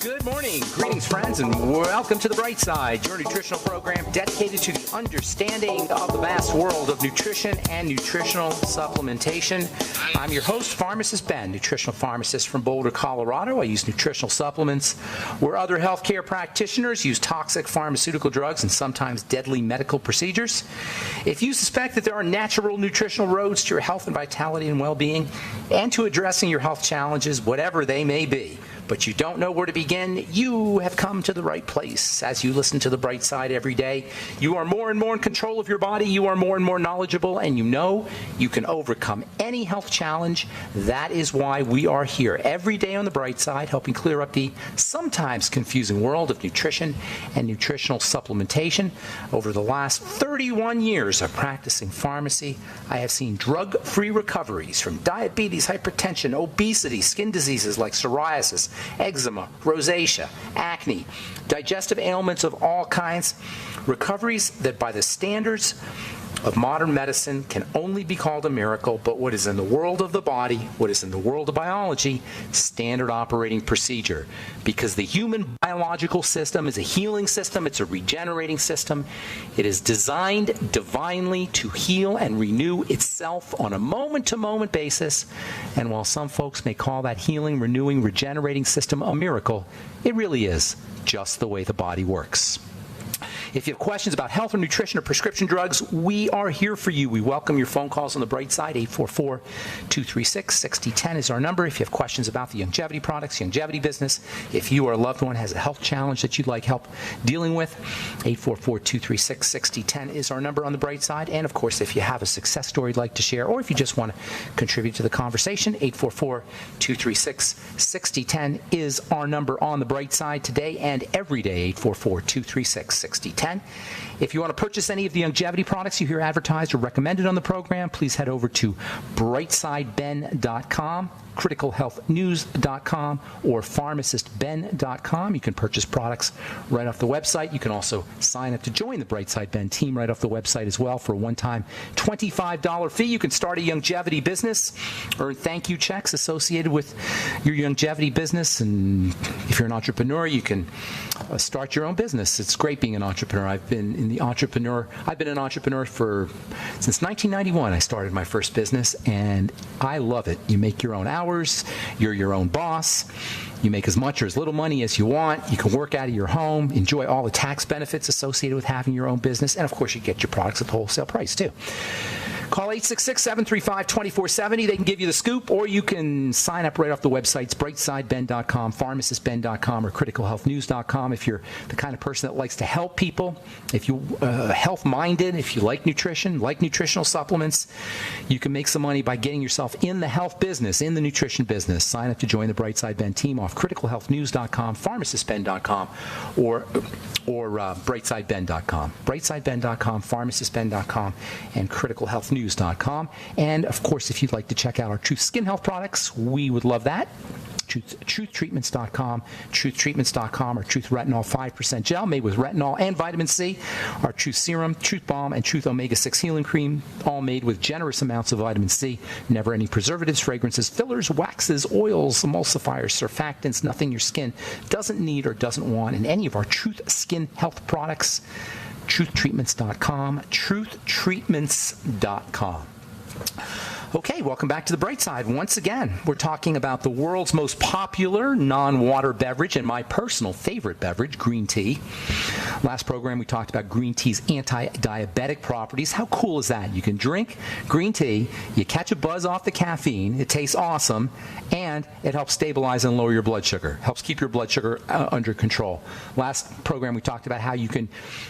Good morning. Greetings, friends, and welcome to The Bright Side, your nutritional program dedicated to the understanding of the vast world of nutrition and nutritional supplementation. I'm your host, Pharmacist Ben, nutritional pharmacist from Boulder, Colorado. I use nutritional supplements where other healthcare practitioners use toxic pharmaceutical drugs and sometimes deadly medical procedures. If you suspect that there are natural nutritional roads to your health and vitality and well-being and to addressing your health challenges, whatever they may be, but you don't know where to begin, you have come to the right place. As you listen to The Bright Side every day, you are more and more in control of your body, you are more and more knowledgeable, and you know you can overcome any health challenge. That is why we are here every day on The Bright Side, helping clear up the sometimes confusing world of nutrition and nutritional supplementation. Over the last 31 years of practicing pharmacy, I have seen drug-free recoveries from diabetes, hypertension, obesity, skin diseases like psoriasis, eczema, rosacea, acne, digestive ailments of all kinds, recoveries that by the standards of modern medicine can only be called a miracle, but what is in the world of the body, what is in the world of biology, standard operating procedure. Because the human biological system is a healing system, it's a regenerating system. It is designed divinely to heal and renew itself on a moment-to-moment basis. And while some folks may call that healing, renewing, regenerating system a miracle, it really is just the way the body works. If you have questions about health or nutrition or prescription drugs, we are here for you. We welcome your phone calls on The Bright Side. 844-236-6010 is our number. If you have questions about the longevity products, longevity business, if you or a loved one has a health challenge that you'd like help dealing with, 844-236-6010 is our number on The Bright Side. And, of course, if you have a success story you'd like to share or if you just want to contribute to the conversation, 844-236-6010 is our number on The Bright Side today and every day, 844-236-6010. If you want to purchase any of the longevity products you hear advertised or recommended on the program, please head over to brightsideben.com, criticalhealthnews.com, or pharmacistben.com. You can purchase products right off the website. You can also sign up to join the Brightside Ben team right off the website as well for a one-time $25 fee. You can start a longevity business, earn thank you checks associated with your longevity business, and if you're an entrepreneur, you can start your own business. It's great being an entrepreneur. I've been an entrepreneur since 1991. I started my first business, and I love it. You make your own hours. You're your own boss. You make as much or as little money as you want. You can work out of your home, enjoy all the tax benefits associated with having your own business, and of course, you get your products at the wholesale price too. Call 866-735-2470. They can give you the scoop, or you can sign up right off the websites, brightsideben.com, pharmacistben.com, or criticalhealthnews.com. If you're the kind of person that likes to help people, if you're health-minded, if you like nutrition, like nutritional supplements, you can make some money by getting yourself in the health business, in the nutrition business. Sign up to join the Brightside Ben team off criticalhealthnews.com, pharmacistben.com, or brightsideben.com. brightsideben.com, pharmacistben.com, and criticalhealthnews.com. And, of course, if you'd like to check out our Truth Skin Health products, we would love that. TruthTreatments.com, TruthTreatments.com, our Truth Retinol 5% gel made with retinol and vitamin C, our Truth Serum, Truth Balm, and Truth Omega-6 Healing Cream, all made with generous amounts of vitamin C, never any preservatives, fragrances, fillers, waxes, oils, emulsifiers, surfactants, nothing your skin doesn't need or doesn't want in any of our Truth Skin Health products. TruthTreatments.com, TruthTreatments.com. Okay, welcome back to The Bright Side. Once again, we're talking about the world's most popular non-water beverage and my personal favorite beverage, green tea. Last program, we talked about green tea's anti-diabetic properties. How cool is that? You can drink green tea, you catch a buzz off the caffeine, it tastes awesome, and it helps stabilize and lower your blood sugar. Helps keep your blood sugar under control. Last program, we talked about how you can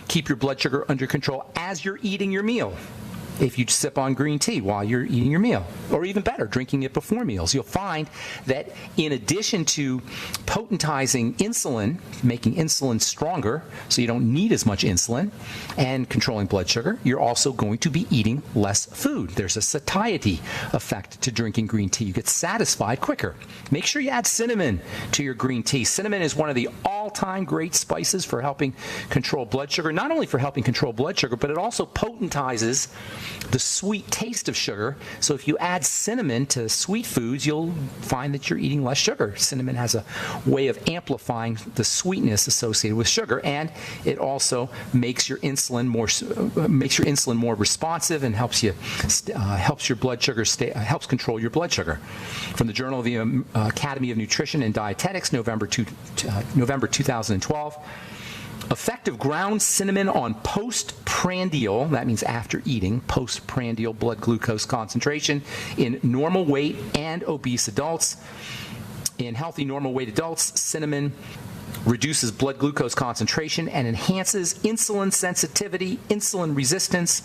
keep your blood sugar under control as you're eating your meal. If you sip on green tea while you're eating your meal, or even better, drinking it before meals, you'll find that in addition to potentizing insulin, making insulin stronger so you don't need as much insulin, and controlling blood sugar, you're also going to be eating less food. There's a satiety effect to drinking green tea. You get satisfied quicker. Make sure you add cinnamon to your green tea. Cinnamon is one of the all-time great spices for helping control blood sugar, not only for helping control blood sugar, but it also potentizes the sweet taste of sugar. So if you add cinnamon to sweet foods, you'll find that you're eating less sugar. Cinnamon has a way of amplifying the sweetness associated with sugar, and it also makes your insulin more responsive and helps your blood sugar helps control your blood sugar. From the Journal of the Academy of Nutrition and Dietetics, November 2012. Effect of ground cinnamon on postprandial, that means after eating, postprandial blood glucose concentration in normal weight and obese adults. In healthy normal weight adults, cinnamon reduces blood glucose concentration and enhances insulin sensitivity, insulin resistance,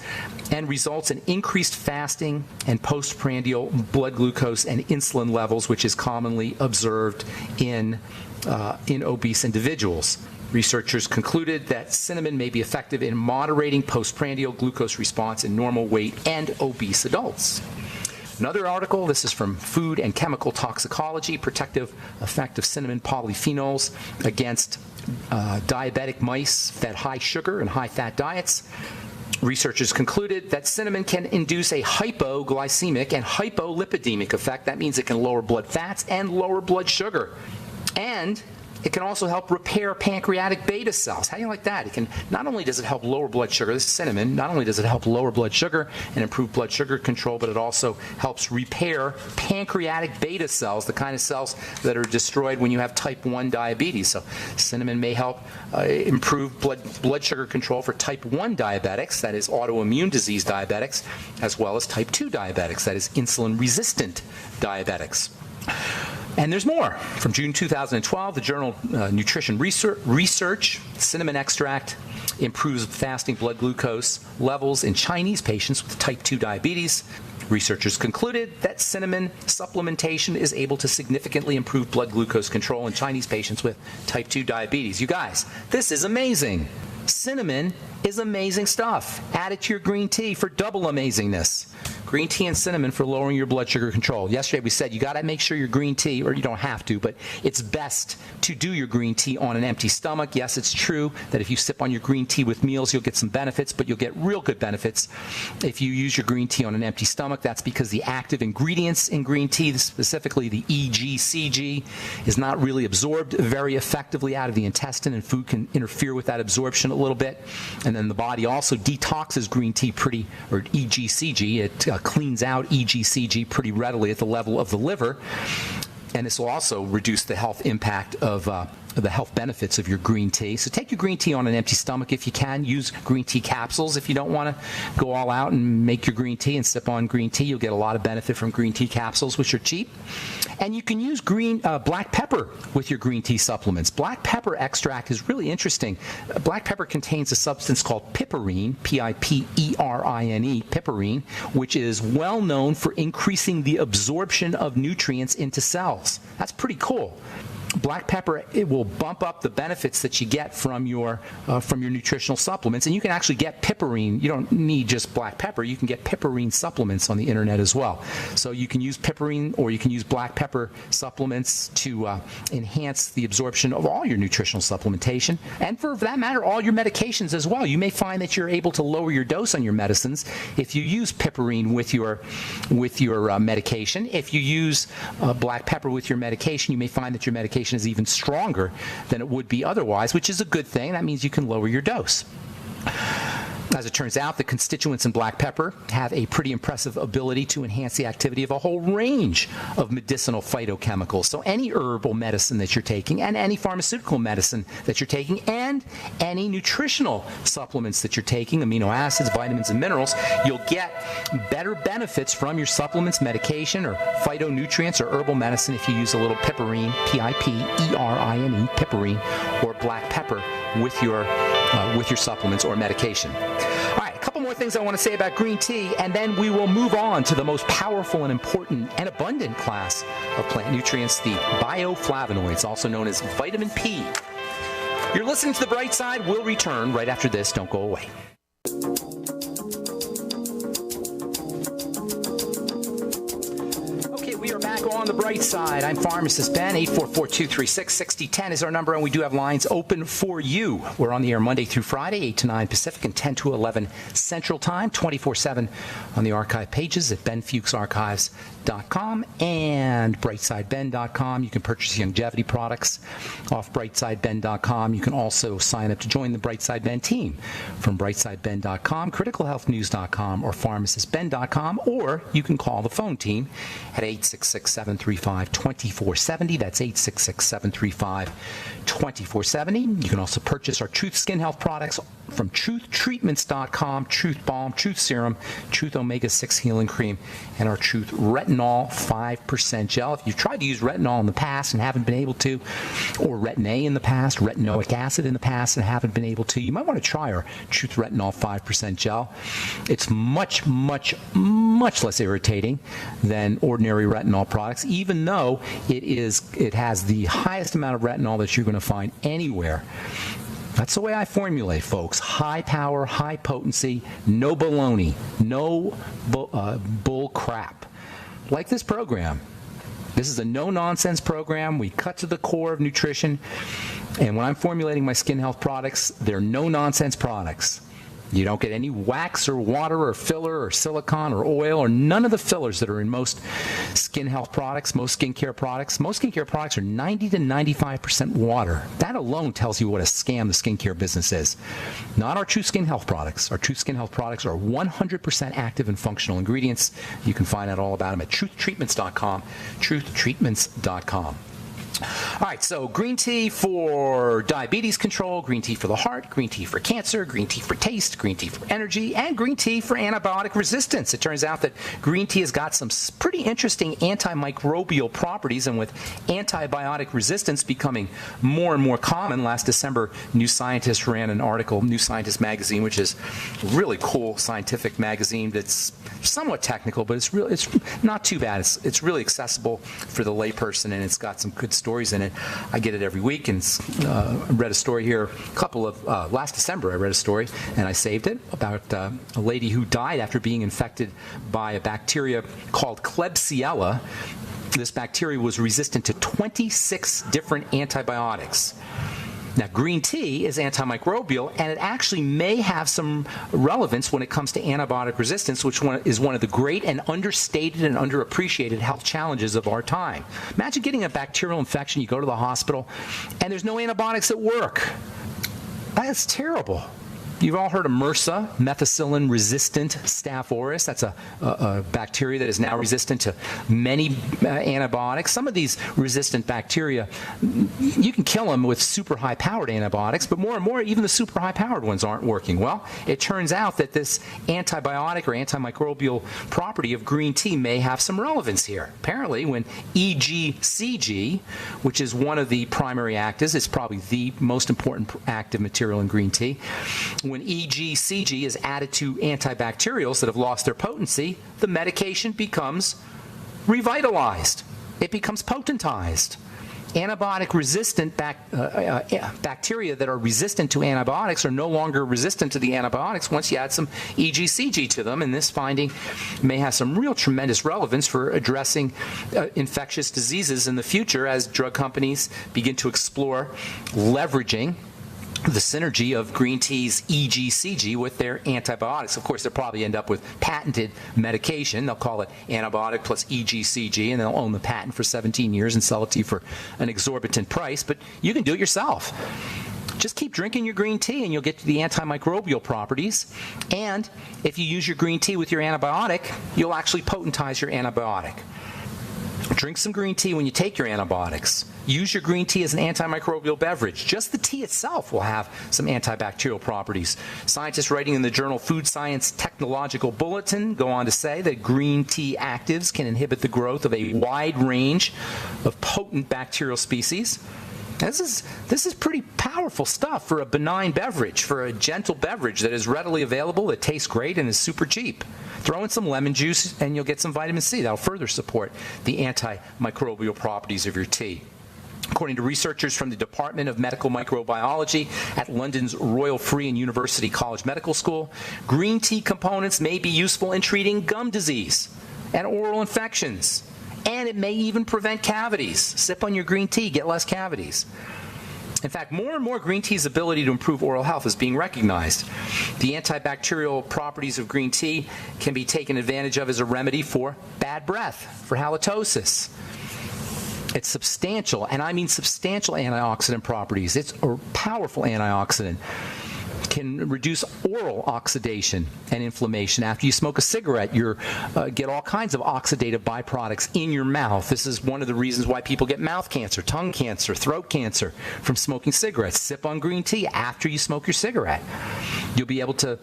and results in increased fasting and postprandial blood glucose and insulin levels, which is commonly observed in obese individuals. Researchers concluded that cinnamon may be effective in moderating postprandial glucose response in normal weight and obese adults. Another article, this is from Food and Chemical Toxicology, protective effect of cinnamon polyphenols against diabetic mice fed high sugar and high fat diets. Researchers concluded that cinnamon can induce a hypoglycemic and hypolipidemic effect. That means it can lower blood fats and lower blood sugar. And it can also help repair pancreatic beta cells. How do you like that? It can, not only does it help lower blood sugar, this is cinnamon, not only does it help lower blood sugar and improve blood sugar control, but it also helps repair pancreatic beta cells, the kind of cells that are destroyed when you have type 1 diabetes. So cinnamon may help improve blood sugar control for type 1 diabetics, that is autoimmune disease diabetics, as well as type 2 diabetics, that is insulin-resistant diabetics. And there's more. From June 2012, the journal Nutrition Research, cinnamon extract improves fasting blood glucose levels in Chinese patients with type 2 diabetes. Researchers concluded that cinnamon supplementation is able to significantly improve blood glucose control in Chinese patients with type 2 diabetes. You guys, this is amazing. Cinnamon is amazing stuff. Add it to your green tea for double amazingness. Green tea and cinnamon for lowering your blood sugar control. Yesterday we said you got to make sure your green tea, or you don't have to, but it's best to do your green tea on an empty stomach. Yes, it's true that if you sip on your green tea with meals, you'll get some benefits, but you'll get real good benefits if you use your green tea on an empty stomach. That's because the active ingredients in green tea, specifically the EGCG, is not really absorbed very effectively out of the intestine, and food can interfere with that absorption a little bit. And then the body also detoxes green tea or EGCG. It cleans out EGCG pretty readily at the level of the liver. And this will also reduce the health impact of the health benefits of your green tea. So take your green tea on an empty stomach if you can. Use green tea capsules if you don't want to go all out and make your green tea and sip on green tea. You'll get a lot of benefit from green tea capsules, which are cheap. And you can use black pepper with your green tea supplements. Black pepper extract is really interesting. Black pepper contains a substance called piperine, P-I-P-E-R-I-N-E, piperine, which is well known for increasing the absorption of nutrients into cells. That's pretty cool. Black pepper, it will bump up the benefits that you get from your nutritional supplements, and you can actually get piperine. You don't need just black pepper. You can get piperine supplements on the internet as well. So you can use piperine, or you can use black pepper supplements to enhance the absorption of all your nutritional supplementation, and for that matter, all your medications as well. You may find that you're able to lower your dose on your medicines if you use piperine with your medication. If you use black pepper with your medication, you may find that your medication is even stronger than it would be otherwise, which is a good thing. That means you can lower your dose. As it turns out, the constituents in black pepper have a pretty impressive ability to enhance the activity of a whole range of medicinal phytochemicals. So any herbal medicine that you're taking, and any pharmaceutical medicine that you're taking, and any nutritional supplements that you're taking, amino acids, vitamins, and minerals, you'll get better benefits from your supplements, medication, or phytonutrients, or herbal medicine if you use a little piperine, P-I-P-E-R-I-N-E, piperine, or black pepper with your supplements or medication. All right, a couple more things I want to say about green tea, and then we will move on to the most powerful and important and abundant class of plant nutrients, the bioflavonoids, also known as vitamin P. You're listening to The Bright Side. We'll return right after this. Don't go away. Okay, we are back back on the bright side. I'm Pharmacist Ben. 844-236-6010 is our number, and we do have lines open for you. We're on the air Monday through Friday, 8 to 9 Pacific and 10 to 11 Central Time, 24/7 on the archive pages at benfuchsarchives.com and brightsideben.com. You can purchase longevity products off brightsideben.com. You can also sign up to join the Brightside Ben team from brightsideben.com, criticalhealthnews.com, or pharmacistben.com, or you can call the phone team at 866-735-2470. That's 866-735-2470. You can also purchase our Truth Skin Health products from truthtreatments.com, Truth Balm, Truth Serum, Truth Omega-6 Healing Cream, and our Truth Retinol 5% Gel. If you've tried to use retinol in the past and haven't been able to, or Retin A in the past, retinoic acid in the past and haven't been able to, you might want to try our Truth Retinol 5% Gel. It's much, much, much less irritating than ordinary retinol products, even though it has the highest amount of retinol that you're going to find anywhere. That's the way I formulate, folks. High power, high potency, no baloney, no bull crap. Like this program. This is a no-nonsense program. We cut to the core of nutrition. And when I'm formulating my skin health products, they're no-nonsense products. You don't get any wax or water or filler or silicone or oil or none of the fillers that are in most skin health products, most skincare products. Most skincare products are 90 to 95% water. That alone tells you what a scam the skincare business is. Not our True Skin Health products. Our True Skin Health products are 100% active and functional ingredients. You can find out all about them at truthtreatments.com, truthtreatments.com. All right, so green tea for diabetes control, green tea for the heart, green tea for cancer, green tea for taste, green tea for energy, and green tea for antibiotic resistance. It turns out that green tea has got some pretty interesting antimicrobial properties, and with antibiotic resistance becoming more and more common, last December, New Scientist ran an article, New Scientist magazine, which is a really cool scientific magazine that's somewhat technical, but it's not too bad. It's really accessible for the layperson, and it's got some good stories in it. I get it every week, and read a story here last December. I read a story, and I saved it, about a lady who died after being infected by a bacteria called Klebsiella. This bacteria was resistant to 26 different antibiotics. Now, green tea is antimicrobial, and it actually may have some relevance when it comes to antibiotic resistance, which is one of the great and understated and underappreciated health challenges of our time. Imagine getting a bacterial infection, you go to the hospital, and there's no antibiotics that work. That's terrible. You've all heard of MRSA, methicillin-resistant Staph aureus. That's a bacteria that is now resistant to many antibiotics. Some of these resistant bacteria, you can kill them with super high-powered antibiotics, but more and more, even the super high-powered ones aren't working. Well, it turns out that this antibiotic or antimicrobial property of green tea may have some relevance here. Apparently, when EGCG, which is one of the primary actives, it's probably the most important active material in green tea, when EGCG is added to antibacterials that have lost their potency, the medication becomes revitalized. It becomes potentized. Antibiotic-resistant bacteria that are resistant to antibiotics are no longer resistant to the antibiotics once you add some EGCG to them, and this finding may have some real tremendous relevance for addressing infectious diseases in the future as drug companies begin to explore leveraging the synergy of green tea's EGCG with their antibiotics. Of course, they'll probably end up with patented medication. They'll call it antibiotic plus EGCG, and they'll own the patent for 17 years and sell it to you for an exorbitant price, but you can do it yourself. Just keep drinking your green tea and you'll get to the antimicrobial properties. And if you use your green tea with your antibiotic, you'll actually potentize your antibiotic. Drink some green tea when you take your antibiotics. Use your green tea as an antimicrobial beverage. Just the tea itself will have some antibacterial properties. Scientists writing in the journal Food Science Technological Bulletin go on to say that green tea actives can inhibit the growth of a wide range of potent bacterial species. This is pretty powerful stuff for a benign beverage, for a gentle beverage that is readily available, that tastes great, and is super cheap. Throw in some lemon juice and you'll get some vitamin C. That'll further support the antimicrobial properties of your tea. According to researchers from the Department of Medical Microbiology at London's Royal Free and University College Medical School, green tea components may be useful in treating gum disease and oral infections And it may even prevent cavities. Sip on your green tea, get less cavities. In fact, more and more green tea's ability to improve oral health is being recognized. The antibacterial properties of green tea can be taken advantage of as a remedy for bad breath, for halitosis. It's substantial, and I mean substantial antioxidant properties. It's a powerful antioxidant. Can reduce oral oxidation and inflammation. After you smoke a cigarette, you get all kinds of oxidative byproducts in your mouth. This is one of the reasons why people get mouth cancer, tongue cancer, throat cancer from smoking cigarettes. Sip on green tea after you smoke your cigarette. You'll be able to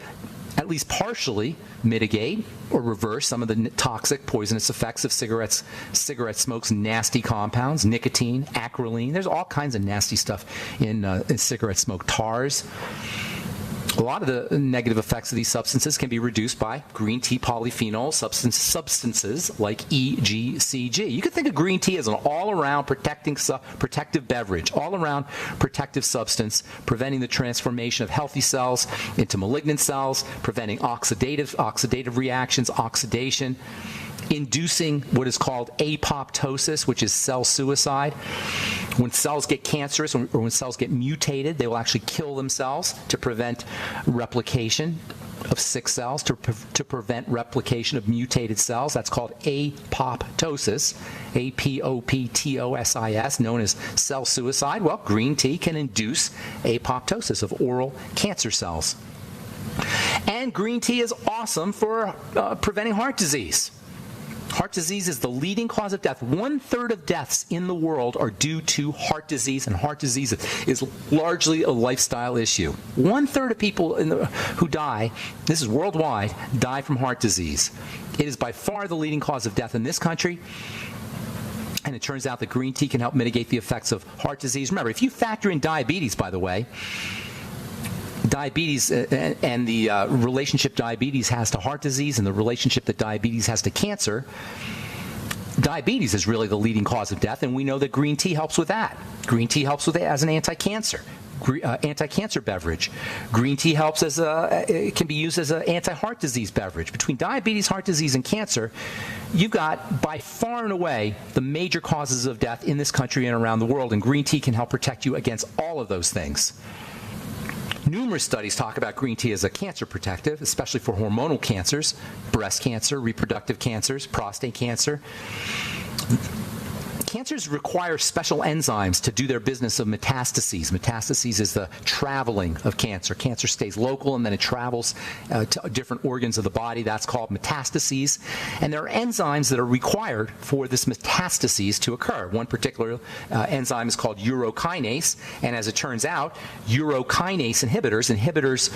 at least partially mitigate or reverse some of the toxic, poisonous effects of cigarette smoke's nasty compounds, nicotine, acrolein. There's all kinds of nasty stuff in cigarette smoke. Tars. A lot of the negative effects of these substances can be reduced by green tea polyphenol substances like EGCG. You could think of green tea as an all-around protective beverage, all-around protective substance, preventing the transformation of healthy cells into malignant cells, preventing oxidative reactions, oxidation, inducing what is called apoptosis, which is cell suicide. When cells get cancerous or when cells get mutated, they will actually kill themselves to prevent replication of sick cells, to prevent replication of mutated cells. That's called apoptosis, apoptosis, known as cell suicide. Well, green tea can induce apoptosis of oral cancer cells. And green tea is awesome for preventing heart disease. Heart disease is the leading cause of death. 1/3 of deaths in the world are due to heart disease, and heart disease is largely a lifestyle issue. 1/3 of people who die, this is worldwide, die from heart disease. It is by far the leading cause of death in this country, and it turns out that green tea can help mitigate the effects of heart disease. Remember, if you factor in diabetes, by the way, diabetes and the relationship diabetes has to heart disease and the relationship that diabetes has to cancer, diabetes is really the leading cause of death, and we know that green tea helps with that. Green tea helps with it as an anti-cancer beverage. Green tea helps as it can be used as an anti-heart disease beverage. Between diabetes, heart disease, and cancer, you've got by far and away the major causes of death in this country and around the world, and green tea can help protect you against all of those things. Numerous studies talk about green tea as a cancer protective, especially for hormonal cancers, breast cancer, reproductive cancers, prostate cancer. Cancers require special enzymes to do their business of metastases. Metastases is the traveling of cancer. Cancer stays local and then it travels to different organs of the body. That's called metastases. And there are enzymes that are required for this metastases to occur. One particular enzyme is called urokinase. And as it turns out, urokinase inhibitors,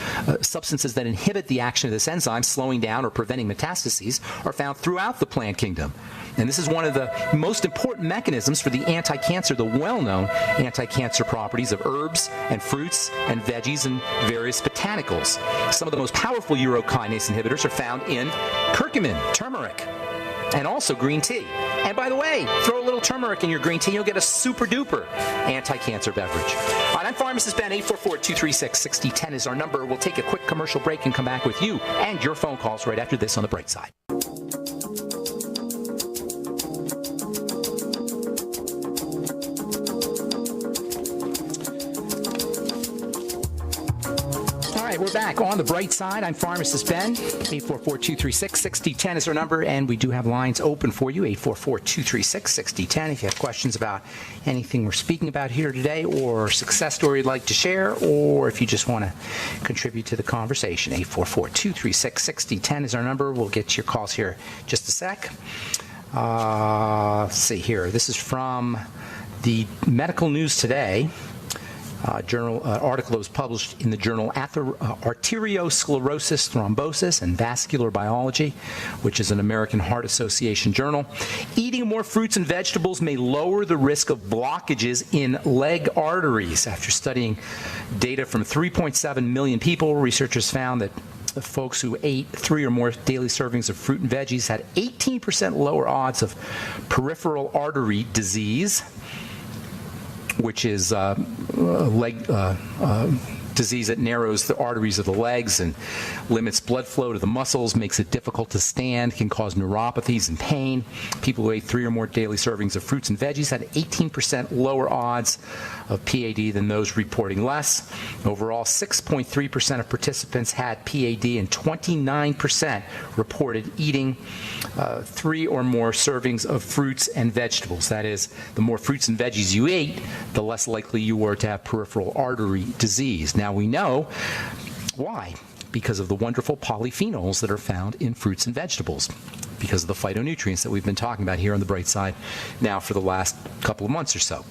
substances that inhibit the action of this enzyme, slowing down or preventing metastases, are found throughout the plant kingdom. And this is one of the most important mechanisms for the anti-cancer, the well-known anti-cancer properties of herbs and fruits and veggies and various botanicals. Some of the most powerful urokinase inhibitors are found in curcumin, turmeric, and also green tea. And by the way, throw a little turmeric in your green tea, you'll get a super-duper anti-cancer beverage. All right, I'm Pharmacist Ben. 844-236-6010 is our number. We'll take a quick commercial break and come back with you and your phone calls right after this on The Bright Side. We're back on The Bright Side. I'm Pharmacist Ben. 844-236-6010 is our number, and we do have lines open for you. 844-236-6010 if you have questions about anything we're speaking about here today, or success story you'd like to share, or if you just want to contribute to the conversation. 844-236-6010 is our number. We'll get your calls here in just a sec. Let's see here. This is from the Medical News Today. Article that was published in the journal Arteriosclerosis, Thrombosis, and Vascular Biology, which is an American Heart Association journal. Eating more fruits and vegetables may lower the risk of blockages in leg arteries. After studying data from 3.7 million people, researchers found that the folks who ate 3 or more daily servings of fruit and veggies had 18% lower odds of peripheral artery disease, which is disease that narrows the arteries of the legs and limits blood flow to the muscles, makes it difficult to stand, can cause neuropathies and pain. People who ate 3 or more daily servings of fruits and veggies had 18% lower odds of PAD than those reporting less. Overall, 6.3% of participants had PAD and 29% reported eating 3 or more servings of fruits and vegetables. That is, the more fruits and veggies you ate, the less likely you were to have peripheral artery disease. Now we know why. Because of the wonderful polyphenols that are found in fruits and vegetables, because of the phytonutrients that we've been talking about here on the Bright Side now for the last couple of months or so.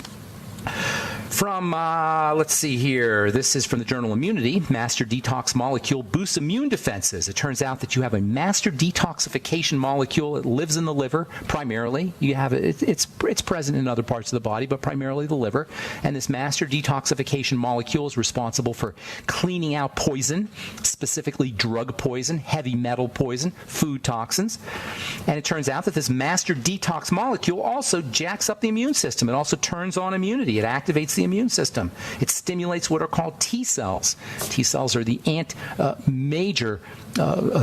From, let's see here, this is from the journal Immunity. Master detox molecule boosts immune defenses. It turns out that you have a master detoxification molecule. It lives in the liver primarily. You have it's present in other parts of the body, but primarily the liver. And this master detoxification molecule is responsible for cleaning out poison, specifically drug poison, heavy metal poison, food toxins. And it turns out that this master detox molecule also jacks up the immune system. It also turns on immunity. It activates the immune system. It stimulates what are called T cells. T cells are the major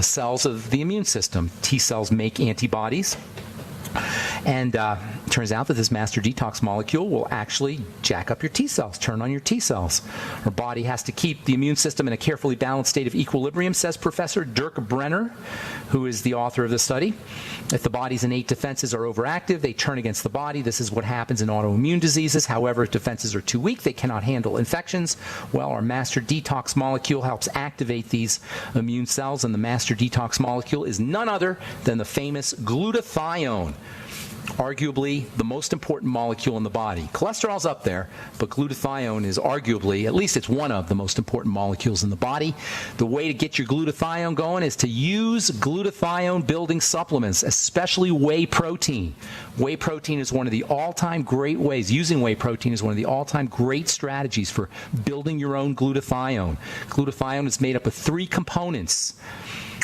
cells of the immune system. T cells make antibodies. And turns out that this master detox molecule will actually jack up your T cells, turn on your T cells. Our body has to keep the immune system in a carefully balanced state of equilibrium, says Professor Dirk Brenner, who is the author of the study. If the body's innate defenses are overactive, they turn against the body. This is what happens in autoimmune diseases. However, if defenses are too weak, they cannot handle infections. Well, our master detox molecule helps activate these immune cells, and the master detox molecule is none other than the famous glutathione. Arguably the most important molecule in the body. Cholesterol's up there, but glutathione is arguably, at least it's one of the most important molecules in the body. The way to get your glutathione going is to use glutathione building supplements, especially whey protein. Whey protein is one of the all-time great ways. Using whey protein is one of the all-time great strategies for building your own glutathione. Glutathione is made up of 3 components.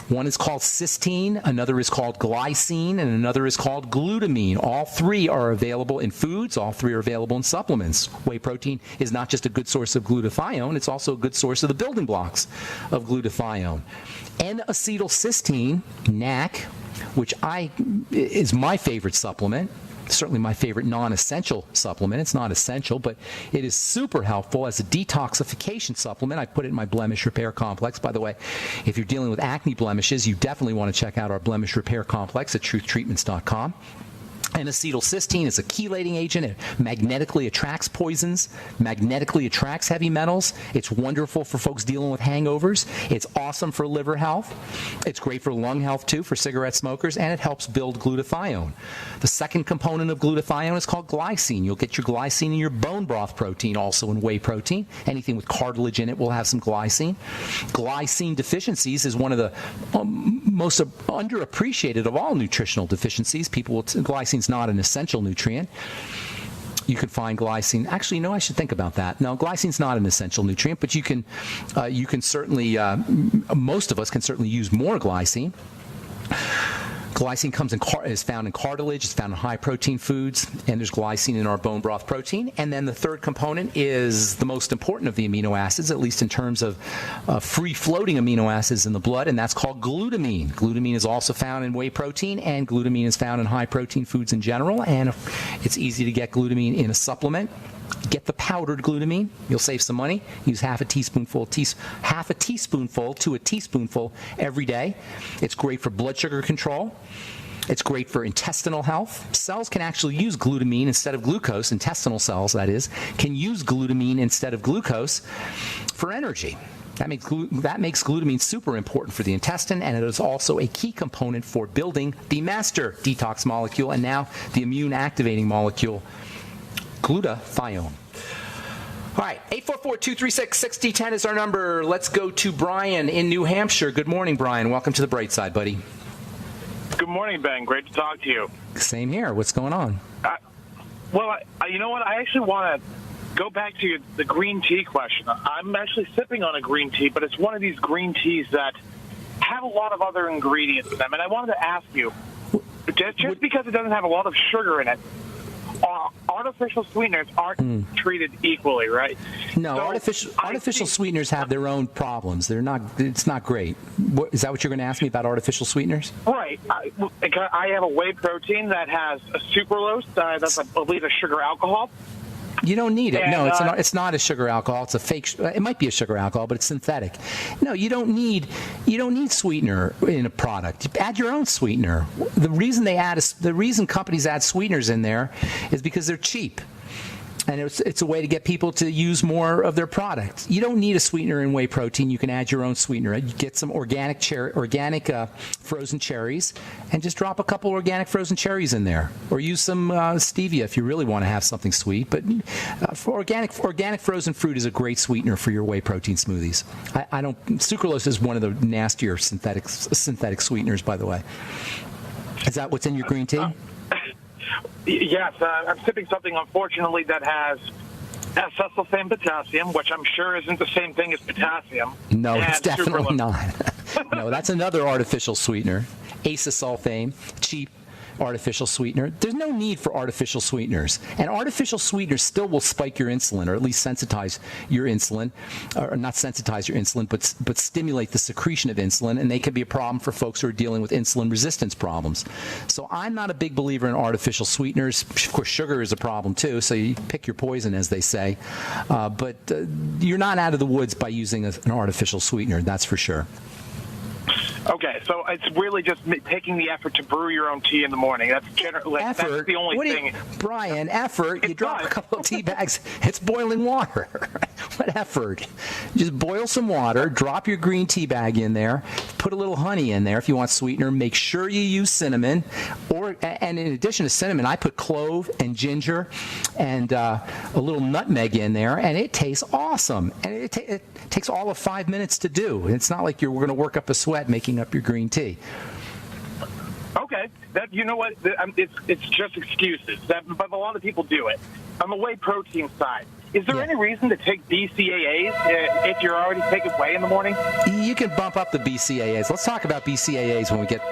One is called cysteine, another is called glycine, and another is called glutamine. All 3 are available in foods. All 3 are available in supplements. Whey protein is not just a good source of glutathione, it's also a good source of the building blocks of glutathione. N-acetylcysteine, NAC, which is my favorite supplement. Certainly my favorite non-essential supplement. It's not essential, but it is super helpful as a detoxification supplement. I put it in my blemish repair complex. By the way, if you're dealing with acne blemishes, you definitely want to check out our blemish repair complex at truthtreatments.com. And acetylcysteine is a chelating agent. It magnetically attracts poisons, magnetically attracts heavy metals. It's wonderful for folks dealing with hangovers. It's awesome for liver health. It's great for lung health, too, for cigarette smokers, and it helps build glutathione. The second component of glutathione is called glycine. You'll get your glycine in your bone broth protein, also in whey protein. Anything with cartilage in it will have some glycine. Glycine deficiencies is one of the most underappreciated of all nutritional deficiencies. Glycine's not an essential nutrient. You can find glycine. Actually, no, I should think about that. No, glycine's not an essential nutrient, but you can certainly, most of us can certainly use more glycine. Glycine is found in cartilage, it's found in high-protein foods, and there's glycine in our bone broth protein. And then the third component is the most important of the amino acids, at least in terms of free-floating amino acids in the blood, and that's called glutamine. Glutamine is also found in whey protein, and glutamine is found in high-protein foods in general, and it's easy to get glutamine in a supplement. Get the powdered glutamine. You'll save some money. Use half a teaspoonful to a teaspoonful every day. It's great for blood sugar control. It's great for intestinal health. Cells can actually use glutamine instead of glucose. Intestinal cells, that is, can use glutamine instead of glucose for energy. That makes glutamine super important for the intestine, and it is also a key component for building the master detox molecule and now the immune activating molecule, glutathione. All right, 844-236-6010 is our number. Let's go to Brian in New Hampshire. Good morning, Brian. Welcome to the Bright Side, buddy. Good morning, Ben. Great to talk to you. Same here. What's going on? You know what? I actually want to go back to the green tea question. I'm actually sipping on a green tea, but it's one of these green teas that have a lot of other ingredients in them. And I wanted to ask you, just because it doesn't have a lot of sugar in it, are artificial sweeteners aren't treated equally, right? No, So artificial sweeteners have their own problems. They're not. It's not great. Is that what you're going to ask me about artificial sweeteners? Right. I have a whey protein that has a sucralose. That's, I believe, a sugar alcohol. You don't need it. And, No, it's not a sugar alcohol. It's a fake. It might be a sugar alcohol, but it's synthetic. No, you don't need sweetener in a product. Add your own sweetener. The reason companies add sweeteners in there is because they're cheap. And it's a way to get people to use more of their product. You don't need a sweetener in whey protein. You can add your own sweetener. You get some organic frozen cherries, and just drop a couple organic frozen cherries in there, or use some stevia if you really want to have something sweet. But for organic frozen fruit is a great sweetener for your whey protein smoothies. Sucralose is one of the nastier synthetic sweeteners, by the way. Is that what's in your green tea? Yes, I'm sipping something, unfortunately, that has acesulfame potassium, which I'm sure isn't the same thing as potassium. No, it's definitely not. No, that's another artificial sweetener. Acesulfame, cheap artificial sweetener. There's no need for artificial sweeteners. And artificial sweeteners still will spike your insulin, or at least sensitize your insulin, or not sensitize your insulin, but stimulate the secretion of insulin, and they can be a problem for folks who are dealing with insulin resistance problems. So I'm not a big believer in artificial sweeteners. Of course, sugar is a problem too, so you pick your poison, as they say. But you're not out of the woods by using an artificial sweetener, that's for sure. Okay, so it's really just taking the effort to brew your own tea in the morning. That's generally that's the only thing. Brian, effort. You drop a couple of tea bags. It's boiling water. What effort? Just boil some water. Drop your green tea bag in there. Put a little honey in there if you want sweetener. Make sure you use cinnamon. And in addition to cinnamon, I put clove and ginger and a little nutmeg in there, and it tastes awesome. And it takes all of 5 minutes to do. It's not like you're going to work up a sweat making up your green tea. Okay, you know what? It's just excuses. But a lot of people do it. On the whey protein side, is there any reason to take BCAAs if you're already taking whey in the morning? You can bump up the BCAAs. Let's talk about BCAAs when we get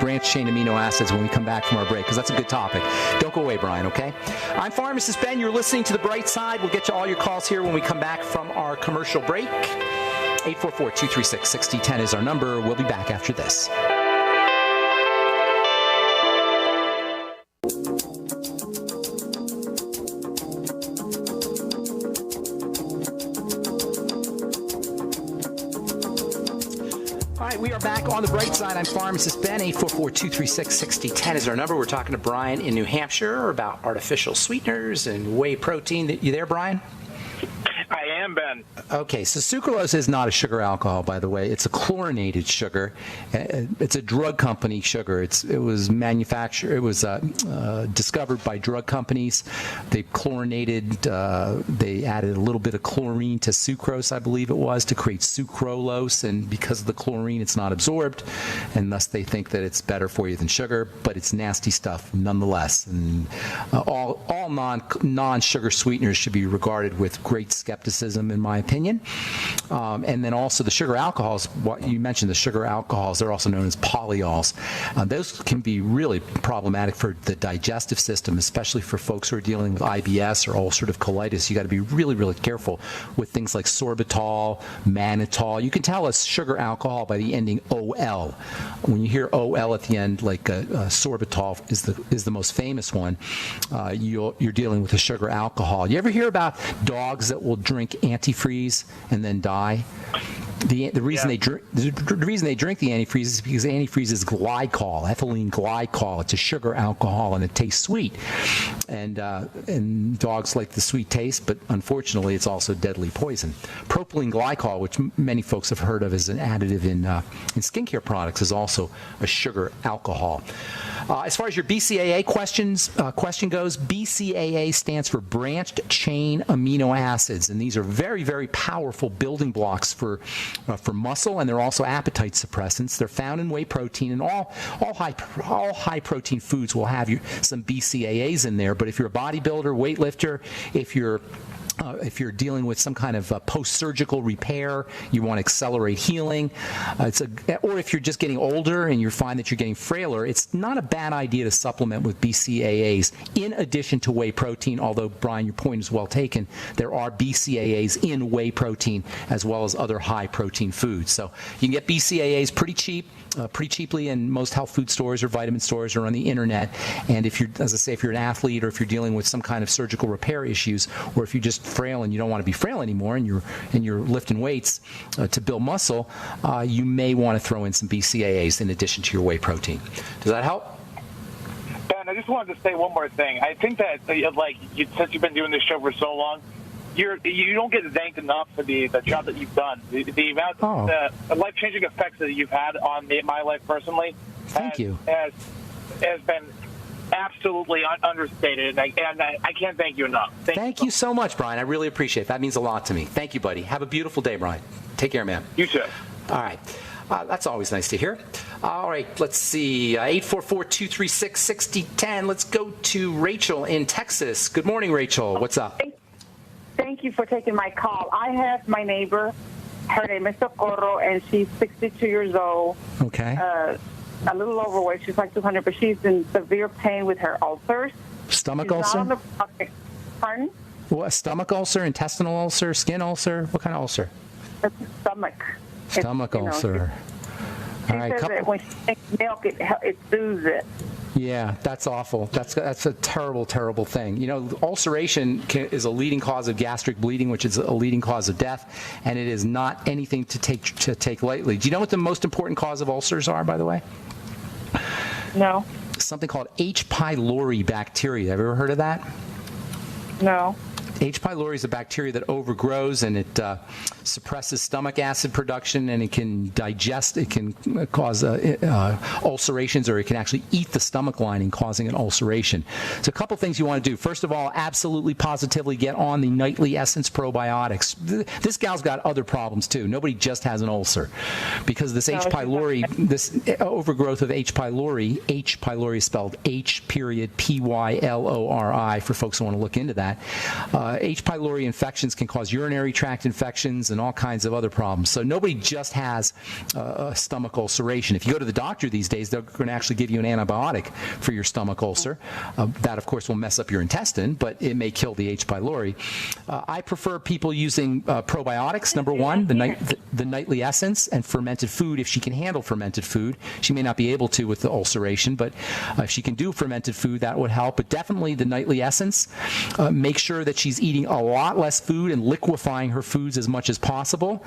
branched chain amino acids when we come back from our break, because that's a good topic. Don't go away, Brian, okay? I'm Pharmacist Ben. You're listening to The Bright Side. We'll get to all your calls here when we come back from our commercial break. 844-236-6010 is our number. We'll be back after this. All right, we are back on The Bright Side. I'm Pharmacist Ben. 844-236-6010 is our number. We're talking to Brian in New Hampshire about artificial sweeteners and whey protein. You there, Brian? I am, Ben. Okay, so sucralose is not a sugar alcohol, by the way. It's a chlorinated sugar. It's a drug company sugar. It was manufactured. It was discovered by drug companies. They chlorinated. They added a little bit of chlorine to sucrose, I believe it was, to create sucralose. And because of the chlorine, it's not absorbed, and thus they think that it's better for you than sugar. But it's nasty stuff nonetheless. And all non-sugar sweeteners should be regarded with great skepticism, in my opinion. And then also the sugar alcohols, what you mentioned, the sugar alcohols, they're also known as polyols. Those can be really problematic for the digestive system, especially for folks who are dealing with IBS or ulcerative colitis. You got to be really, really careful with things like sorbitol, mannitol. You can tell a sugar alcohol by the ending OL. When you hear OL at the end, like sorbitol is the most famous one, you're dealing with a sugar alcohol. You ever hear about dogs that will drink antifreeze and then die? The reason they drink the antifreeze is because antifreeze is glycol, ethylene glycol. It's a sugar alcohol and it tastes sweet, and dogs like the sweet taste, but unfortunately it's also deadly poison. Propylene glycol, which many folks have heard of as an additive in skincare products, is also a sugar alcohol. As far as your BCAA question goes, BCAA stands for branched chain amino acids, and these are very, very powerful building blocks for muscle, and they're also appetite suppressants. They're found in whey protein, and all high protein foods will have some BCAAs in there. But if you're a bodybuilder, weightlifter, if you're If you're dealing with some kind of post-surgical repair, you want to accelerate healing. Or if you're just getting older and you find that you're getting frailer, it's not a bad idea to supplement with BCAAs in addition to whey protein, although, Brian, your point is well taken. There are BCAAs in whey protein as well as other high-protein foods. So you can get BCAAs pretty cheaply in most health food stores or vitamin stores or on the internet. And if you're, as I say, if you're an athlete or if you're dealing with some kind of surgical repair issues, or if you're just frail and you don't want to be frail anymore and you're lifting weights to build muscle, you may want to throw in some BCAAs in addition to your whey protein. Does that help? Ben, I just wanted to say one more thing. I think that, since you've been doing this show for so long, you don't get thanked enough for the job that you've done. The amount, the life-changing effects that you've had on my life personally. Thank you. Has been absolutely understated, and I can't thank you enough. Thank you so much, Brian. I really appreciate it. That means a lot to me. Thank you, buddy. Have a beautiful day, Brian. Take care, man. You too. All right. That's always nice to hear. All right, let's see. 844-236-6010. Let's go to Rachel in Texas. Good morning, Rachel. What's up? Thank you for taking my call. I have my neighbor. Her name is Socorro, and she's 62 years old. Okay. A little overweight. She's like 200, but she's in severe pain with her ulcers. Stomach she's ulcer? Not on the, pardon? What, a stomach ulcer, intestinal ulcer, skin ulcer? What kind of ulcer? It's stomach. Stomach ulcer. She says that when she drinks milk, it soothes it. Yeah, that's awful. That's a terrible, terrible thing. You know, ulceration is a leading cause of gastric bleeding, which is a leading cause of death, and it is not anything to take lightly. Do you know what the most important cause of ulcers are, by the way? No. Something called H. pylori bacteria. Have you ever heard of that? No. H. pylori is a bacteria that overgrows and it suppresses stomach acid production, and it can digest, it can cause ulcerations, or it can actually eat the stomach lining, causing an ulceration. So a couple things you want to do. First of all, absolutely positively get on the Nightly Essence probiotics. This gal's got other problems too. Nobody just has an ulcer, because this H. pylori, this overgrowth of H. pylori is spelled H.Pylori for folks who want to look into that. H. pylori infections can cause urinary tract infections and all kinds of other problems. So nobody just has a stomach ulceration. If you go to the doctor these days, they're going to actually give you an antibiotic for your stomach ulcer. That, of course, will mess up your intestine, but it may kill the H. pylori. I prefer people using probiotics. Number one, the Nightly Essence, and fermented food. If she can handle fermented food, she may not be able to with the ulceration, but if she can do fermented food, that would help. But definitely the Nightly Essence. Make sure that she's eating a lot less food and liquefying her foods as much as possible.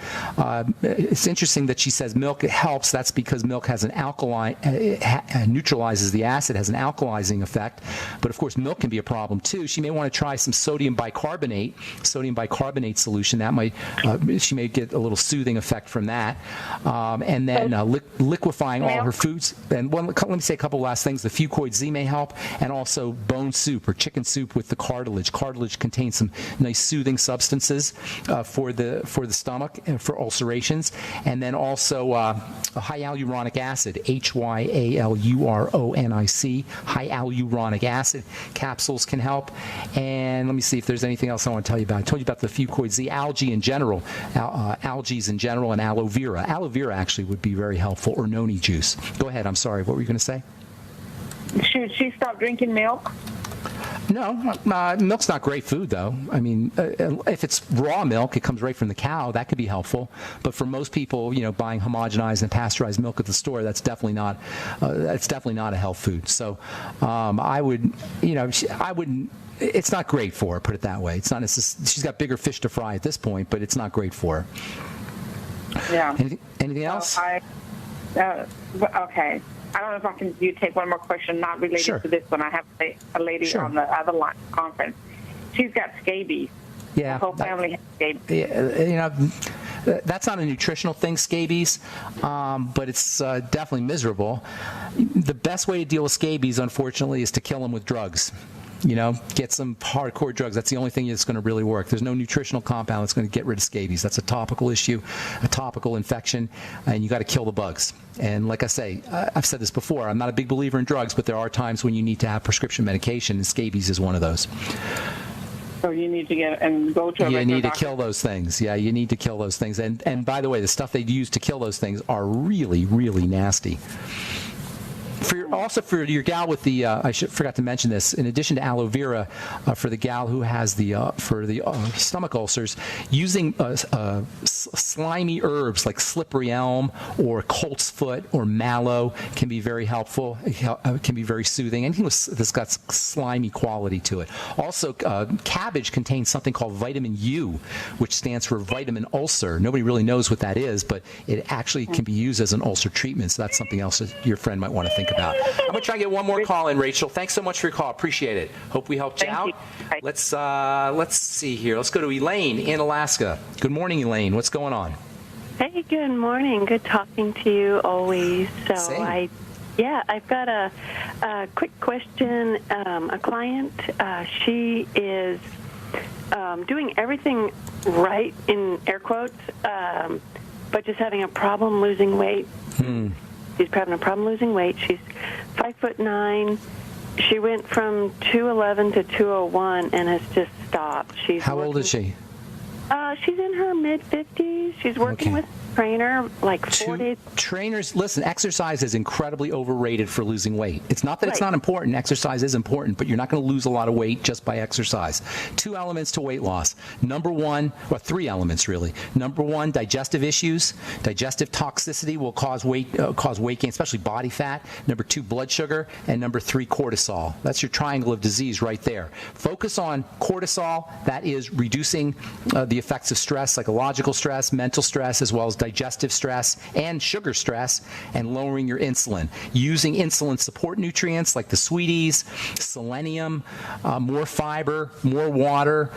It's interesting that she says milk helps. That's because milk has an alkaline, neutralizes the acid, has an alkalizing effect. But of course, milk can be a problem too. She may want to try some sodium bicarbonate solution. That might, she may get a little soothing effect from that. And then liquefying all her foods. And let me say a couple last things. The Fucoid Z may help, and also bone soup or chicken soup with the cartilage. Cartilage contains some nice soothing substances for the stomach and for ulcerations. And then also hyaluronic acid, HYALURONIC, hyaluronic acid capsules can help. And let me see if there's anything else I want to tell you about. I told you about the Fucoid Z, algae in general, algae in general, and aloe vera. Aloe vera actually would be very helpful, or noni juice. Go ahead. I'm sorry. What were you going to say? Should she stop drinking milk? No, milk's not great food, though. I mean, if it's raw milk, it comes right from the cow. That could be helpful. But for most people, you know, buying homogenized and pasteurized milk at the store, that's definitely not a health food. So, I wouldn't. It's not great for her. Put it that way. It's not. She's got bigger fish to fry at this point, but it's not great for her. Yeah. Anything else? Okay. I don't know if you take one more question, not related to this one. I have a lady on the other line conference. She's got scabies. Yeah. The whole family has scabies. That's not a nutritional thing, scabies, but it's definitely miserable. The best way to deal with scabies, unfortunately, is to kill them with drugs. You know, get some hardcore drugs. That's the only thing that's going to really work. There's no nutritional compound that's going to get rid of scabies. That's a topical issue, a topical infection, and you got to kill the bugs. And like I say, I've said this before, I'm not a big believer in drugs, but there are times when you need to have prescription medication, and scabies is one of those. So you need to go to a You need to doctor. kill those things. Yeah, you need to kill those things. And by the way, the stuff they use to kill those things are really, really nasty. Also for your gal with the, forgot to mention this, in addition to aloe vera, for the gal who has for the stomach ulcers, using slimy herbs like slippery elm or colt's foot or mallow can be very helpful. It can be very soothing. Anything that's got slimy quality to it. Also, cabbage contains something called vitamin U, which stands for vitamin ulcer. Nobody really knows what that is, but it actually can be used as an ulcer treatment. So that's something else that your friend might want to think about. I'm going to try to get one more call in, Rachel. Thanks so much for your call. Appreciate it. Hope we helped you out. Let's see here. Let's go to Elaine in Alaska. Good morning, Elaine. What's going on? Hey, good morning. Good talking to you always. So Same. I've got a quick question. A client, she is doing everything right in air quotes, but just having a problem losing weight. She's having a problem losing weight. She's 5'9". She went from 211 to 201 and has just stopped. How old is she? She's in her mid-50s. She's working with a trainer like 4 days. Trainers, listen, exercise is incredibly overrated for losing weight. It's not that it's not important. Exercise is important, but you're not going to lose a lot of weight just by exercise. 2 elements to weight loss. Number one, or 3 elements really. Number one, digestive issues. Digestive toxicity will cause weight gain, especially body fat. Number 2, blood sugar. And number 3, cortisol. That's your triangle of disease right there. Focus on cortisol. That is reducing the effects of stress, psychological stress, mental stress, as well as digestive stress and sugar stress, and lowering your insulin. Using insulin support nutrients like the sweeties, selenium, more fiber, more water,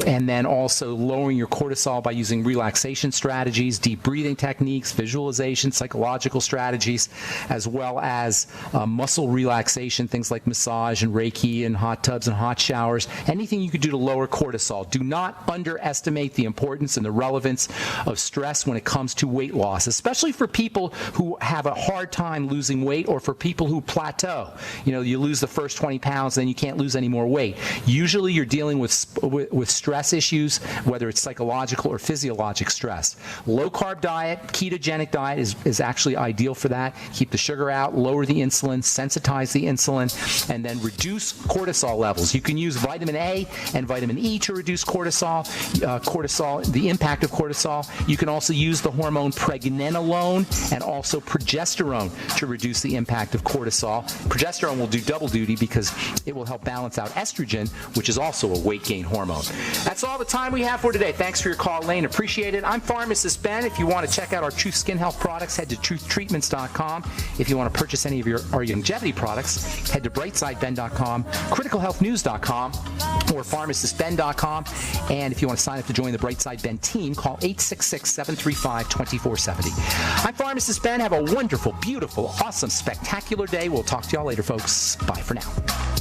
and then also lowering your cortisol by using relaxation strategies, deep breathing techniques, visualization, psychological strategies, as well as muscle relaxation, things like massage and Reiki and hot tubs and hot showers, anything you could do to lower cortisol. Do not underestimate the importance and the relevance of stress when it comes to weight loss, especially for people who have a hard time losing weight or for people who plateau. You lose the first 20 pounds, then you can't lose any more weight. Usually you're dealing with stress issues, whether it's psychological or physiologic stress. Low-carb diet, ketogenic diet is actually ideal for that. Keep the sugar out, lower the insulin, sensitize the insulin, and then reduce cortisol levels. You can use vitamin A and vitamin E to reduce cortisol, the impact of cortisol. You can also use the hormone pregnenolone and also progesterone to reduce the impact of cortisol. Progesterone will do double duty because it will help balance out estrogen, which is also a weight gain hormone. That's all the time we have for today. Thanks for your call, Lane. Appreciate it. I'm Pharmacist Ben. If you want to check out our Truth Skin Health products, head to truthtreatments.com. If you want to purchase any of our longevity products, head to brightsideben.com, criticalhealthnews.com, or pharmacistben.com. And if you want to sign up to join the Brightside Ben team, call 866-735-2470. I'm Pharmacist Ben. Have a wonderful, beautiful, awesome, spectacular day. We'll talk to y'all later, folks. Bye for now.